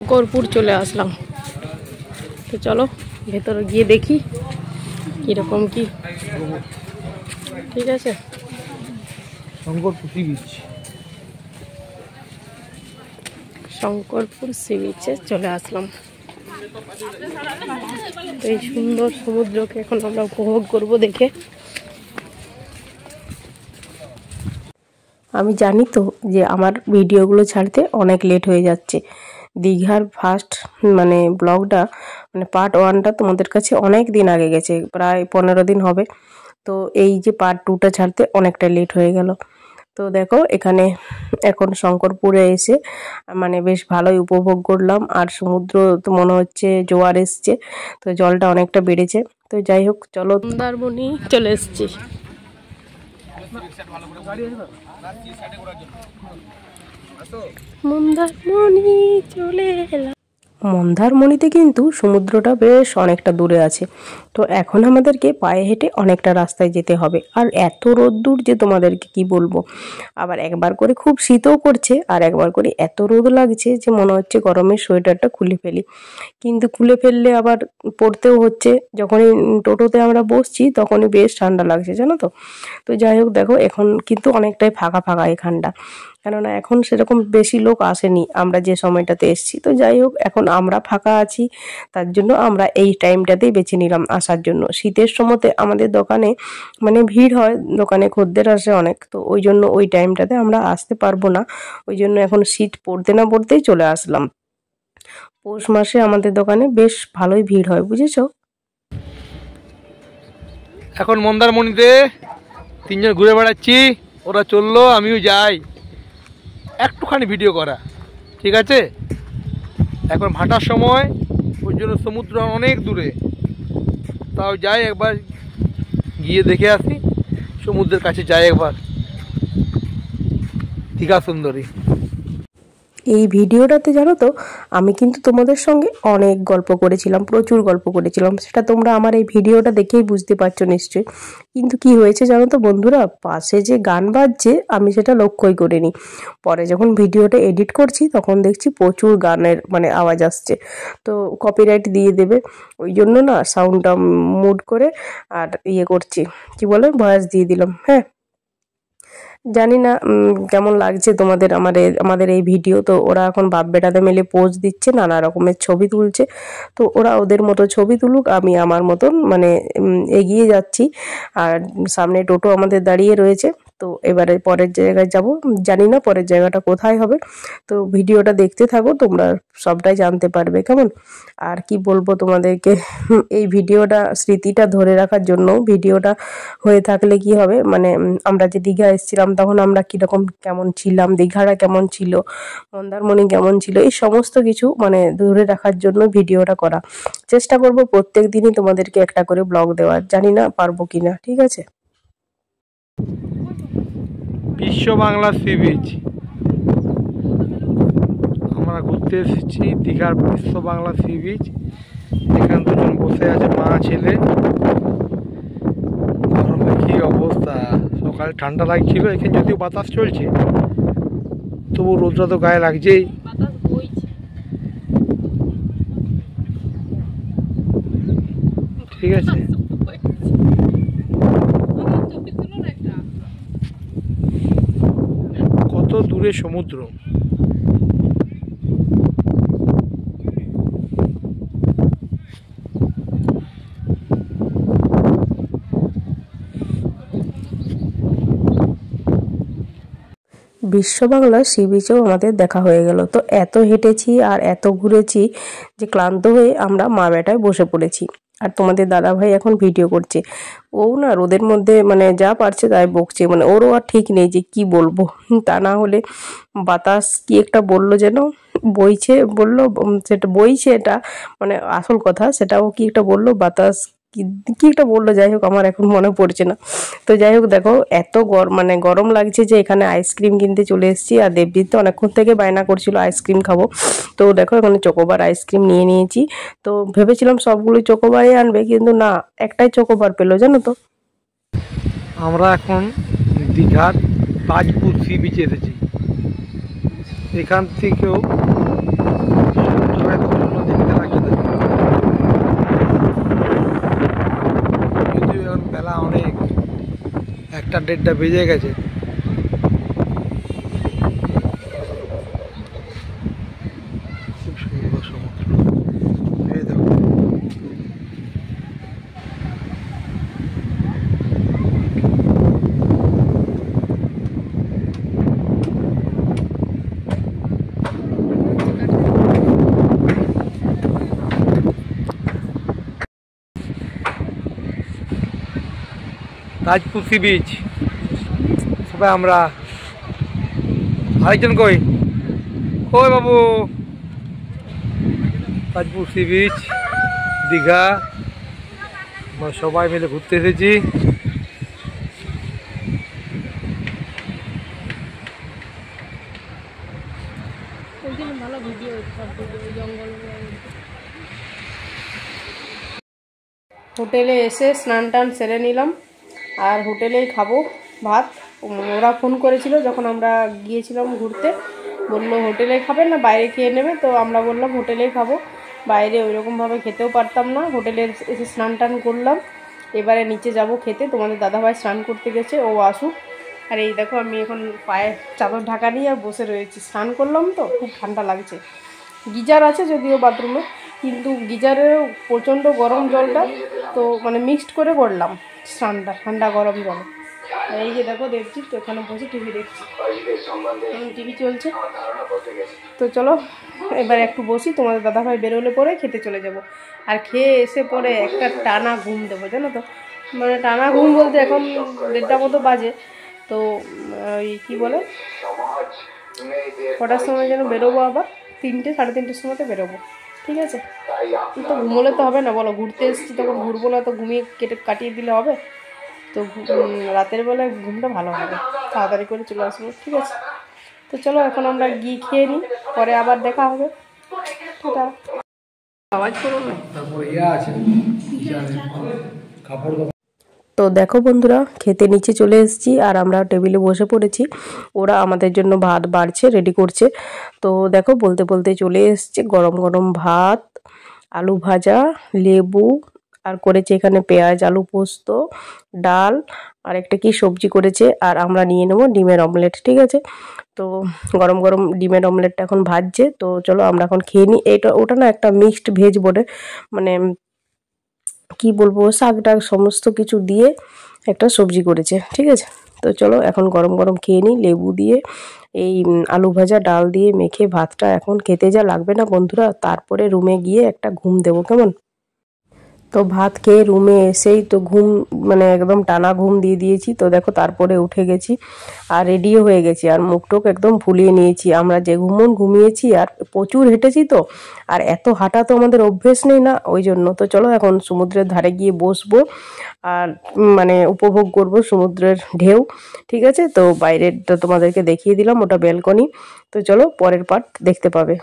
শঙ্করপুর চলে আসলাম। তো চলো ভেতরে গিয়ে দেখি কিরকম কি। ঠিক আছে, শঙ্করপুর সি বিচে চলে আসলাম। এই সুন্দর সমুদ্রকে এখন আমরা উপভোগ করব দেখে। আমি জানি তো যে আমার ভিডিওগুলো ছাড়তে অনেক লেট হয়ে যাচ্ছে। দীঘার ফার্স্ট মানে ব্লগটা মানে পার্ট 1টা তোমাদের কাছে অনেক দিন আগে গেছে, প্রায় 15 দিন হবে। তো এই যে পার্ট 2টা ছাড়তে অনেকটা লেট হয়ে গেল। তো দেখো এখানে এখন শঙ্করপুরে এসে মানে বেশ ভালোই উপভোগ করলাম। আর সমুদ্র তো মনে হচ্ছে জোয়ার এসছে, তো জলটা অনেকটা বেড়েছে। তো যাই হোক চলো, মন্দারমণি চলে এসছি। মন্দারমণি চলে এলাম। মন্দারমণিতে কিন্তু সমুদ্রটা বেশ অনেকটা দূরে আছে। তো এখন আমাদেরকে পায়ে হেঁটে অনেকটা রাস্তায় যেতে হবে। আর এত রোদ্দুর যে তোমাদেরকে কি বলবো। আবার একবার করে খুব শীতও করছে, আর একবার করে এত রোদ লাগছে যে মনে হচ্ছে গরমের সোয়েটারটা খুলে ফেলি। কিন্তু খুলে ফেললে আবার পড়তেও হচ্ছে। যখনই টোটোতে আমরা বসছি তখনই বেশ ঠান্ডা লাগছে, জানো তো। তো যাই হোক দেখো এখন কিন্তু অনেকটাই ফাঁকা ফাঁকা এখানটা, কেননা এখন সেরকম বেশি লোক আসেনি আমরা যে সময়টাতে এসেছি। তো যাই হোক এখন আমরা ফাঁকা আছি, তার জন্য আমরা এই টাইমটাতেই বেছে নিলাম আসার জন্য। শীতের সময়তে আমাদের দোকানে মানে ভিড় হয়, দোকানে খদ্দের আসে অনেক, তো ওই জন্য ওই টাইমটাতে আমরা আসতে পারবো না। ওই জন্য এখন শীত পড়তে না পড়তেই চলে আসলাম। পৌষ মাসে আমাদের দোকানে বেশ ভালোই ভিড় হয়, বুঝেছো। এখন মন্দারমণিতে 3 জন ঘুরে বেড়াচ্ছি, ওরা চললো আমিও যাই একটুখানি ভিডিও করা, ঠিক আছে। এখন ভাটার সময়, ওই জন্য সমুদ্র অনেক দূরে, তাও যাই একবার গিয়ে দেখে আসি, সমুদ্রের কাছে যাই একবার, দীঘা সুন্দরী। এই ভিডিওটাতে জানো তো আমি কিন্তু তোমাদের সঙ্গে অনেক গল্প করেছিলাম, প্রচুর গল্প করেছিলাম। সেটা তোমরা আমার এই ভিডিওটা দেখেই বুঝতে পারছো নিশ্চয়ই। কিন্তু কি হয়েছে জানো তো বন্ধুরা, পাশে যে গান বাজছে আমি সেটা লক্ষ্যই করিনি। পরে যখন ভিডিওটা এডিট করছি তখন দেখছি প্রচুর গানের মানে আওয়াজ আসছে, তো কপিরাইট দিয়ে দেবে। ওই জন্য না সাউন্ডটা মুড করে আর করছি, কি বলে ভয়েস দিয়ে দিলাম। হ্যাঁ, জানি না কেমন লাগছে তোমাদের আমাদের এই ভিডিও। তো ওরা এখন বাপ বেটাতে মিলে পোজ দিচ্ছে, নানা রকমের ছবি তুলছে। তো ওরা ওদের মতো ছবি তুলুক, আমি আমার মতন মানে এগিয়ে যাচ্ছি। আর সামনে টোটো আমাদের দাঁড়িয়ে রয়েছে। তো এবারে পরের জায়গায় যাব, জানি না পরের জায়গাটা কোথায় হবে। তো ভিডিওটা দেখতে থাকো, তোমরা সবটাই জানতে পারবে কেমন। আর কি বলবো তোমাদেরকে, এই ভিডিওটা স্মৃতিটা ধরে রাখার জন্য ভিডিওটা হয়ে থাকলে কি হবে, মানে আমরা যে দীঘা এসেছিলাম তখন আমরা কিরকম কেমন ছিলাম, দীঘাটা কেমন ছিল, মন্দারমণি কেমন ছিল, এই সমস্ত কিছু মানে ধরে রাখার জন্য ভিডিওটা করা। চেষ্টা করব প্রত্যেক দিনই তোমাদেরকে একটা করে ব্লগ দেওয়ার, জানি না পারবো কিনা, ঠিক আছে। বিশ্ব বাংলা সি বিচ, আমরা ঘুরতে এসেছি দীঘার বিশ্ব বাংলা সি বিচ। এখানে 2 জন বসে আছে, মা ছেলে। গরমে কি অবস্থা, সকালে ঠান্ডা লাগছিল, এখানে যদিও বাতাস চলছে তবু রোদটা তো গায়ে লাগছেই। ঠিক আছে, কত দূরে সমুদ্র। বিশ্ব বাংলা সি বিচেও আমাদের দেখা হয়ে গেল। তো এত হেঁটেছি আর এত ঘুরেছি যে ক্লান্ত হয়ে আমরা মা বেটায় বসে পড়েছি। আর তোমাদের দাদা ভাই এখন ভিডিও করছে। ও না রোদের মধ্যে মানে যা পারছে তাই বকছে, মানে ওরও আর ঠিক নেই যে কি বলবো। তা না হলে বাতাস কি একটা বললো যেন, বইছে বললো, সেটা বইছে এটা মানে আসল কথা, সেটাও কি একটা বললো বাতাস কি একটা বললো, যাই হোক আমার এখন মনে পড়ছে না। তো যাই হোক দেখো এত মানে গরম লাগছে যে এখানে আইসক্রিম কিনতে চলে এসেছি। আর দেবজিৎ তো অনেকক্ষণ থেকে বায়না করছিল আইসক্রিম খাবো। তো দেখো এখানে চকোবার আইসক্রিম নিয়ে নিয়েছি। তো ভেবেছিলাম সবগুলো চকোবারই আনবে, কিন্তু না, একটাই চকোবার পেলো, জানো তো। আমরা এখন দীঘার তাজপুর সি বিচে এসেছি। এখান থেকেও 1:30 বেজে গেছে। খুব সুন্দর সমুদ্র, এই দেখো। তাজপুর সি বিচ, সবাই আমরা। আরেকজন কই কই বাবু? তাজপুর সি বিচ, দীঘা, আমরা সবাই মিলে ঘুরতে এসেছি। হোটেলে এসে স্নান টান সেরে নিলাম, আর হোটেলেই খাবো ভাত। ওরা ফোন করেছিল যখন আমরা গিয়েছিলাম ঘুরতে, বললো হোটেলে খাবে না বাইরে খেয়ে নেবে, তো আমরা বললাম হোটেলেই খাবো। বাইরে ওইরকমভাবে খেতেও পারতাম না, হোটেলে এসে স্নান টান করলাম। এবারে নিচে যাব খেতে, তোমাদের দাদাভাই স্নান করতে গেছে, ও আসুক। আর এই দেখো আমি এখন পায়ে চাদর ঢাকা নিয়ে আর বসে রয়েছি, স্নান করলাম তো খুব ঠান্ডা লাগছে। গিজার আছে যদিও বাথরুমে, কিন্তু গিজারেও প্রচণ্ড গরম জলটা, তো মানে মিক্সড করে করলাম স্নানটা ঠান্ডা গরম জল। আর এই যে দেখো দেখছি তো এখানে বসে টিভি দেখছি, টিভি চলছে। তো চলো এবার একটু বসি, তোমাদের দাদাভাই বেরোলে পরে খেতে চলে যাব। আর খেয়ে এসে পরে একটা টানা ঘুম দেবো, জানো তো। মানে টানা ঘুম বলতে এখন 1:30 মতো বাজে, তো ওই কী বলে কটার সময় যেন বেরোবো, আবার 3টে 3:30 সময়তে বেরোবো, ঠিক আছে। তো ঘুমোলে তো হবে না বলো, ঘুরতে এসেছি তখন ঘুরবো না, তো ঘুমিয়ে কাটিয়ে দিলে হবে। তো রাতের বেলায় ঘুমটা ভালো হবে, তাড়াতাড়ি করে চলে আসবো, ঠিক আছে। তো চলো এখন আমরা গিয়ে খেয়ে নিই, পরে আবার দেখা হবে। আওয়াজ করো না। তো দেখো বন্ধুরা, খেতে নিচে চলে এসেছি আর আমরা টেবিলে বসে পড়েছি। ওরা আমাদের জন্য ভাত বাড়ছে, রেডি করছে। তো দেখো বলতে বলতে চলে এসছে গরম গরম ভাত, আলু ভাজা, লেবু, আর করেছে এখানে পেঁয়াজ আলু পোস্ত, ডাল, আর একটা কি সবজি করেছে। আর আমরা নিয়ে নেবো ডিমের অমলেট, ঠিক আছে। তো গরম গরম ডিমের অমলেটটা এখন ভাজছে, তো চলো আমরা এখন খেয়ে নিই। ওটা না একটা মিক্সড ভেজ বলে, মানে কি বলবো, শাক টাক সমস্ত কিছু দিয়ে একটা সবজি করেছে, ঠিক আছে। তো চলো এখন গরম গরম খেয়ে নিই লেবু দিয়ে, এই আলু ভাজা ডাল দিয়ে মেখে ভাতটা। এখন খেতে যা লাগবে না বন্ধুরা, তারপরে রুমে গিয়ে একটা ঘুম দেবো, কেমন। তো ভাত খেয়ে রুমে এসেই তো ঘুম, মানে একদম টানা ঘুম দিয়ে দিয়েছি। তো দেখো তারপরে উঠে গেছি আর রেডিও হয়ে গেছি, আর মুখ টুক একদম ফুলিয়ে নিয়েছি। আমরা যে ঘুমিয়েছি, আর প্রচুর হেঁটেছি তো, আর এত হাঁটা তো আমাদের অভ্যেস নেই না, ওই জন্য। তো চলো এখন সমুদ্রের ধারে গিয়ে বসবো আর মানে উপভোগ করব সমুদ্রের ঢেউ, ঠিক আছে। তো বাইরেরটা তোমাদেরকে দেখিয়ে দিলাম, ওটা ব্যালকনি। তো চলো পরের পার্ট দেখতে পাবে।